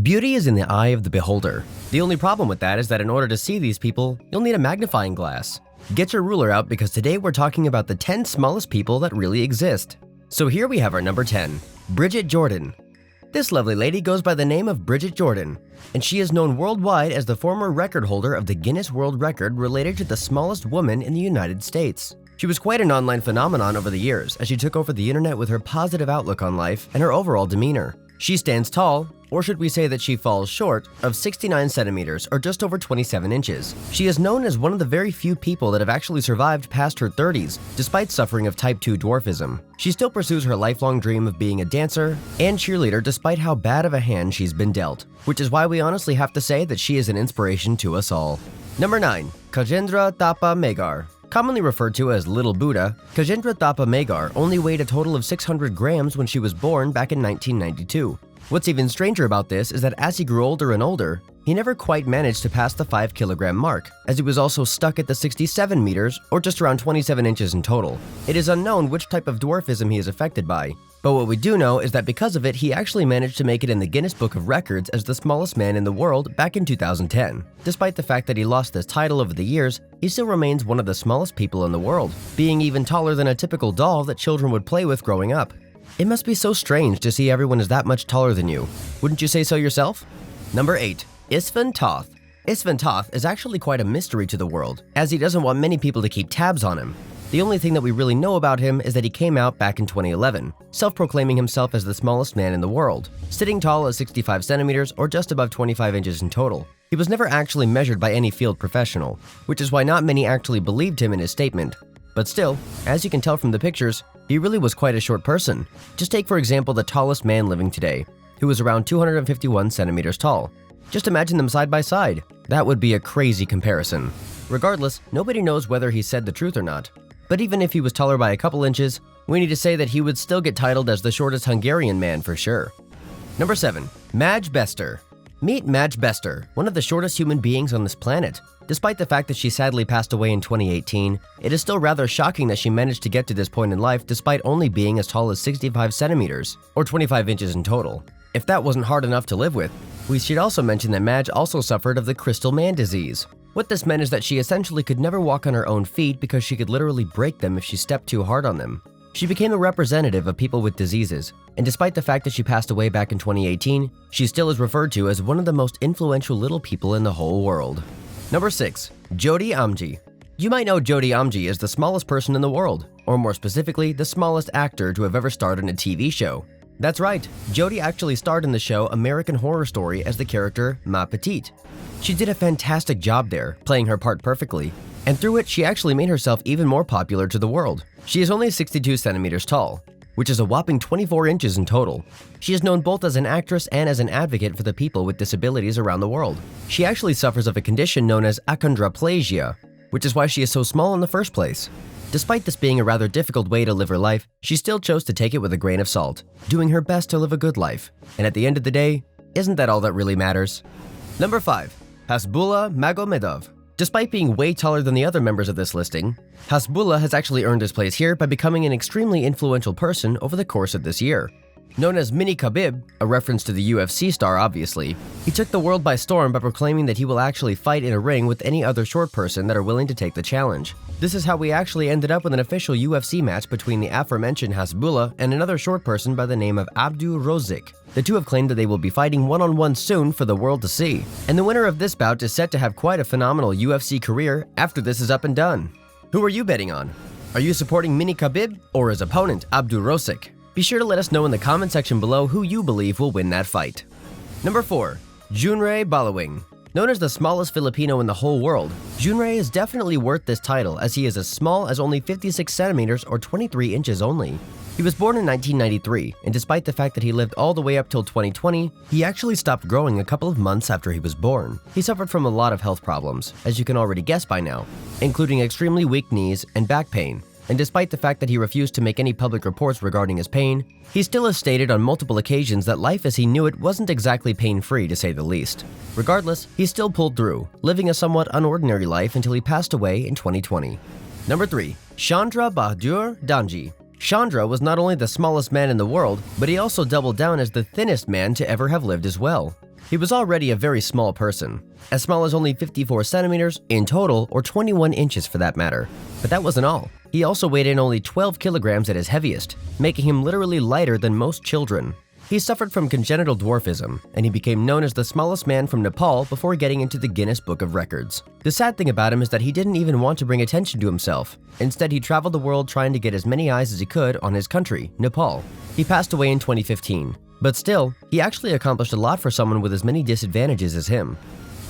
Beauty is in the eye of the beholder. The only problem with that is that in order to see these people, you'll need a magnifying glass. Get your ruler out because today we're talking about the 10 smallest people that really exist. So here we have our number 10, Bridget Jordan. This lovely lady goes by the name of Bridget Jordan, and she is known worldwide as the former record holder of the Guinness World Record related to the smallest woman in the United States. She was quite an online phenomenon over the years as she took over the internet with her positive outlook on life and her overall demeanor. She stands tall, or should we say that she falls short, of 69 centimeters or just over 27 inches. She is known as one of the very few people that have actually survived past her 30s, despite suffering of type 2 dwarfism. She still pursues her lifelong dream of being a dancer and cheerleader despite how bad of a hand she's been dealt, which is why we honestly have to say that she is an inspiration to us all. Number 9. Kajendra Thapa Magar. Commonly referred to as Little Buddha, Kajendra Thapa Magar only weighed a total of 600 grams when she was born back in 1992. What's even stranger about this is that as he grew older and older, he never quite managed to pass the 5-kilogram mark, as he was also stuck at the 67 meters, or just around 27 inches in total. It is unknown which type of dwarfism he is affected by, but what we do know is that because of it, he actually managed to make it in the Guinness Book of Records as the smallest man in the world back in 2010. Despite the fact that he lost this title over the years, he still remains one of the smallest people in the world, being even taller than a typical doll that children would play with growing up. It must be so strange to see everyone is that much taller than you. Wouldn't you say so yourself? Number 8. Isfan Toth. Isfan Toth is actually quite a mystery to the world, as he doesn't want many people to keep tabs on him. The only thing that we really know about him is that he came out back in 2011, self-proclaiming himself as the smallest man in the world, sitting tall at 65 centimeters or just above 25 inches in total. He was never actually measured by any field professional, which is why not many actually believed him in his statement. But still, as you can tell from the pictures, he really was quite a short person. Just take for example the tallest man living today, who is around 251 centimeters tall. Just imagine them side by side. That would be a crazy comparison. Regardless, nobody knows whether he said the truth or not. But even if he was taller by a couple inches, we need to say that he would still get titled as the shortest Hungarian man for sure. Number 7. Madge Bester. Meet Madge Bester, one of the shortest human beings on this planet. Despite the fact that she sadly passed away in 2018, it is still rather shocking that she managed to get to this point in life despite only being as tall as 65 centimeters, or 25 inches in total. If that wasn't hard enough to live with, we should also mention that Madge also suffered of the crystal man disease. What this meant is that she essentially could never walk on her own feet because she could literally break them if she stepped too hard on them. She became a representative of people with diseases, and despite the fact that she passed away back in 2018, she still is referred to as one of the most influential little people in the whole world. Number 6. Jody Amji. You might know Jody Amji as the smallest person in the world, or more specifically, the smallest actor to have ever starred in a TV show. That's right, Jody actually starred in the show American Horror Story as the character Ma Petite. She did a fantastic job there, playing her part perfectly, and through it she actually made herself even more popular to the world. She is only 62 centimeters tall, which is a whopping 24 inches in total. She is known both as an actress and as an advocate for the people with disabilities around the world. She actually suffers of a condition known as achondroplasia, which is why she is so small in the first place. Despite this being a rather difficult way to live her life, she still chose to take it with a grain of salt, doing her best to live a good life. And at the end of the day, isn't that all that really matters? Number 5. Hasbullah Magomedov. Despite being way taller than the other members of this listing, Hasbullah has actually earned his place here by becoming an extremely influential person over the course of this year. Known as Mini Khabib, a reference to the UFC star obviously, he took the world by storm by proclaiming that he will actually fight in a ring with any other short person that are willing to take the challenge. This is how we actually ended up with an official UFC match between the aforementioned Hasbullah and another short person by the name of Abdu Rozik. The two have claimed that they will be fighting one-on-one soon for the world to see, and the winner of this bout is set to have quite a phenomenal UFC career after this is up and done. Who are you betting on? Are you supporting Mini Khabib or his opponent Abdu Rozik? Be sure to let us know in the comment section below who you believe will win that fight. Number 4. Junry Balawing. Known as the smallest Filipino in the whole world, Junry is definitely worth this title as he is as small as only 56 centimeters or 23 inches only. He was born in 1993, and despite the fact that he lived all the way up till 2020, he actually stopped growing a couple of months after he was born. He suffered from a lot of health problems, as you can already guess by now, including extremely weak knees and back pain. And despite the fact that he refused to make any public reports regarding his pain, he still has stated on multiple occasions that life as he knew it wasn't exactly pain-free to say the least. Regardless, he still pulled through, living a somewhat unordinary life until he passed away in 2020. Number 3. Chandra Bahadur Danji. Chandra was not only the smallest man in the world, but he also doubled down as the thinnest man to ever have lived as well. He was already a very small person, as small as only 54 centimeters in total, or 21 inches for that matter. But that wasn't all. He also weighed in only 12 kilograms at his heaviest, making him literally lighter than most children. He suffered from congenital dwarfism, and he became known as the smallest man from Nepal before getting into the Guinness Book of Records. The sad thing about him is that he didn't even want to bring attention to himself. Instead, he traveled the world trying to get as many eyes as he could on his country, Nepal. He passed away in 2015. But still, he actually accomplished a lot for someone with as many disadvantages as him.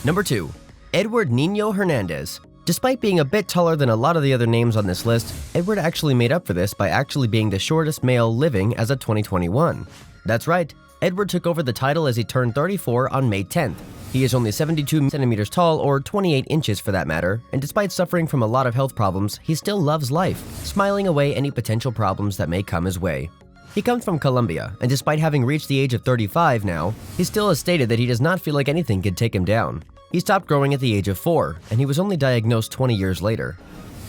Number 2. Edward Nino Hernandez. Despite being a bit taller than a lot of the other names on this list, Edward actually made up for this by actually being the shortest male living as of 2021. That's right, Edward took over the title as he turned 34 on May 10th. He is only 72 centimeters tall, or 28 inches for that matter, and despite suffering from a lot of health problems, he still loves life, smiling away any potential problems that may come his way. He comes from Colombia, and despite having reached the age of 35 now, he still has stated that he does not feel like anything could take him down. He stopped growing at the age of 4, and he was only diagnosed 20 years later.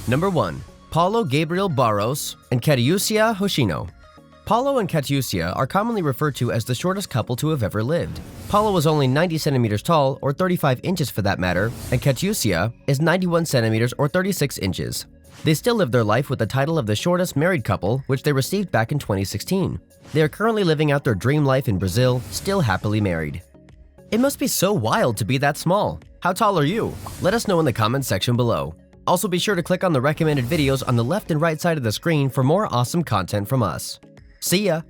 Number 1. Paulo Gabriel Barros and Kajendra Hoshino. Paulo and Kajendra are commonly referred to as the shortest couple to have ever lived. Paulo was only 90 centimeters tall, or 35 inches for that matter, and Kajendra is 91 centimeters or 36 inches. They still live their life with the title of the shortest married couple, which they received back in 2016. They are currently living out their dream life in Brazil, still happily married. It must be so wild to be that small. How tall are you? Let us know in the comments section below. Also be sure to click on the recommended videos on the left and right side of the screen for more awesome content from us. See ya!